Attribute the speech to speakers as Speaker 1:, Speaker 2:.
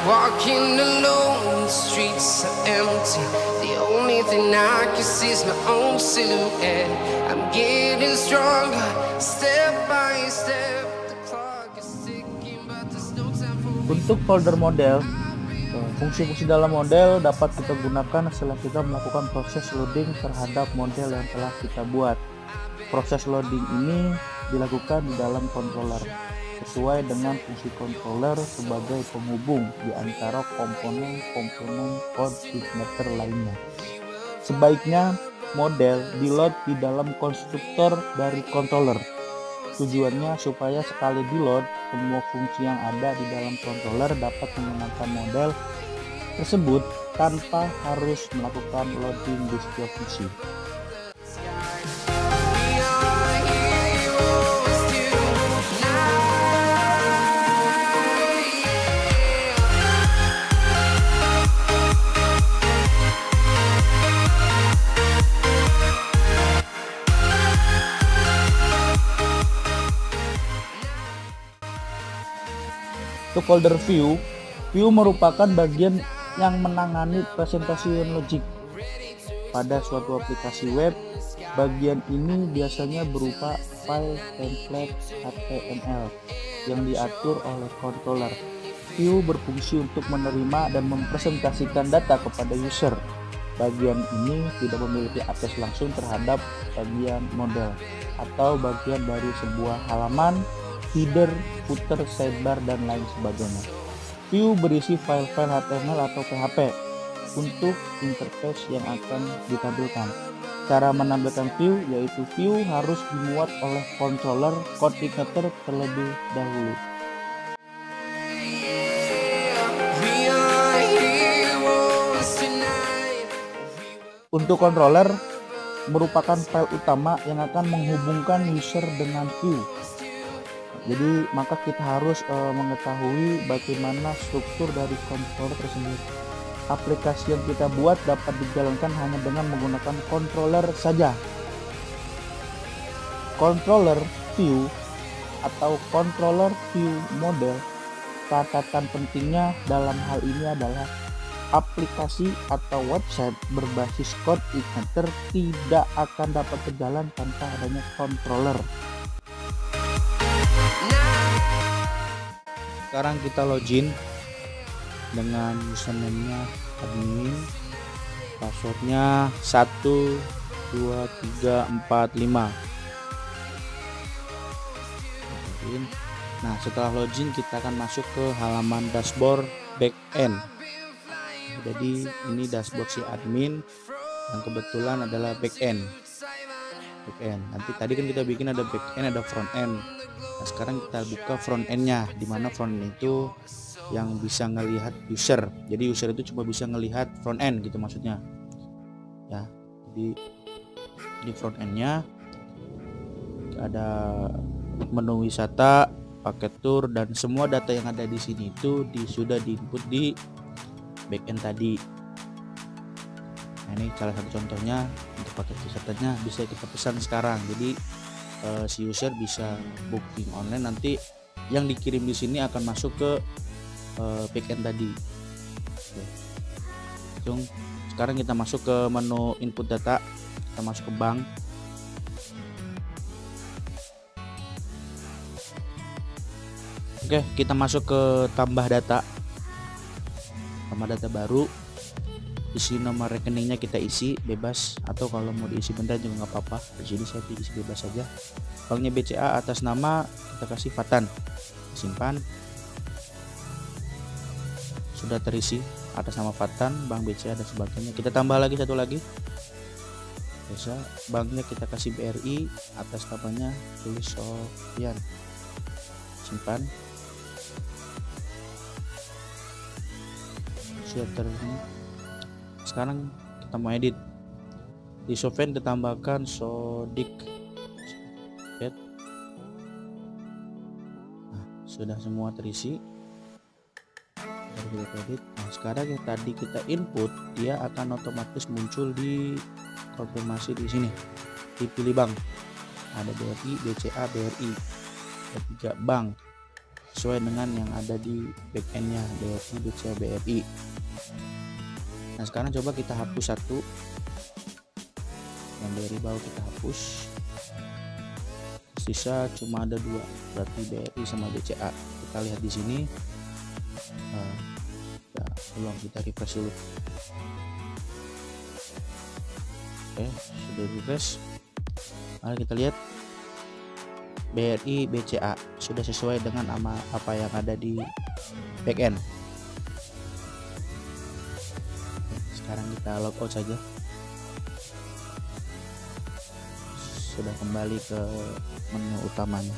Speaker 1: Walking alone, the streets are empty. The only thing I can see is my own silhouette. I'm getting stronger, step by step. The clock is ticking, but there's no time for.
Speaker 2: Untuk folder model, fungsi-fungsi dalam model dapat kita gunakan setelah kita melakukan proses loading terhadap model yang telah kita buat. Proses loading ini dilakukan di dalam controller sesuai dengan fungsi controller sebagai penghubung di antara komponen-komponen coordinator lainnya. Sebaiknya model di-load di dalam konstruktor dari controller. Tujuannya supaya sekali di-load, semua fungsi yang ada di dalam controller dapat menggunakan model tersebut tanpa harus melakukan loading di setiap fungsi. Untuk folder view merupakan bagian yang menangani presentasi logic. Pada suatu aplikasi web, bagian ini biasanya berupa file template HTML yang diatur oleh controller. View berfungsi untuk menerima dan mempresentasikan data kepada user. Bagian ini tidak memiliki akses langsung terhadap bagian model atau bagian dari sebuah halaman, header, footer, sidebar, dan lain sebagainya. View berisi file-file HTML atau PHP untuk interface yang akan ditampilkan. Cara menampilkan view yaitu view harus dimuat oleh controller coordinator terlebih dahulu. Untuk controller merupakan file utama yang akan menghubungkan user dengan view. Jadi maka kita harus mengetahui bagaimana struktur dari controller tersebut. Aplikasi yang kita buat dapat dijalankan hanya dengan menggunakan controller saja. Controller view atau controller view model, catatan pentingnya dalam hal ini adalah aplikasi atau website berbasis coordinator tidak akan dapat berjalan tanpa adanya controller. Sekarang kita login dengan username-nya admin, passwordnya 12345. Nah, setelah login kita akan masuk ke halaman dashboard backend. Jadi ini dashboard si admin yang kebetulan adalah backend. Nanti tadi kan kita bikin ada backend, ada front end. Nah, sekarang kita buka front end-nya, di mana front end itu yang bisa ngelihat user. Jadi user itu cuma bisa ngelihat front end gitu maksudnya. Ya, jadi di front end-nya ada menu wisata, paket tour, dan semua data yang ada di sini itu sudah diinput di backend tadi. Nah, ini salah satu contohnya untuk paket wisatanya bisa kita pesan sekarang. Jadi si user bisa booking online, nanti yang dikirim di sini akan masuk ke backend tadi. Oke. Sekarang kita masuk ke menu input data, kita masuk ke bank. Oke, kita masuk ke tambah data baru. Isi nomor rekeningnya kita isi bebas, atau kalau mau diisi bentar juga nggak apa-apa. Di sini saya isi bebas saja. Banknya BCA, atas nama kita kasih Fatan. Simpan. Sudah terisi atas nama Fatan, bank BCA dan sebagainya. Kita tambah lagi satu lagi. Biasa, banknya kita kasih BRI, atas namanya tulis Sofian. Simpan. Sudah terisi. Sekarang kita mau edit. Di Sofian ditambahkan Sodik. Nah, sudah semua terisi. Kita edit. Nah, sekarang yang tadi kita input, dia akan otomatis muncul di konfirmasi di sini. Dipilih bank. Ada BRI, BCA, BRI. Ada 3 bank. sesuai dengan yang ada di backendnya BRI, BCA, BRI. Nah sekarang coba kita hapus satu, yang BRI baru kita hapus, sisa cuma ada dua, berarti BRI sama BCA. Kita lihat di sini, belum, kita refresh dulu. Oke, sudah refresh. Mari kita lihat BRI BCA sudah sesuai dengan nama apa yang ada di backend. Sekarang kita logout saja. Sudah kembali ke menu utamanya.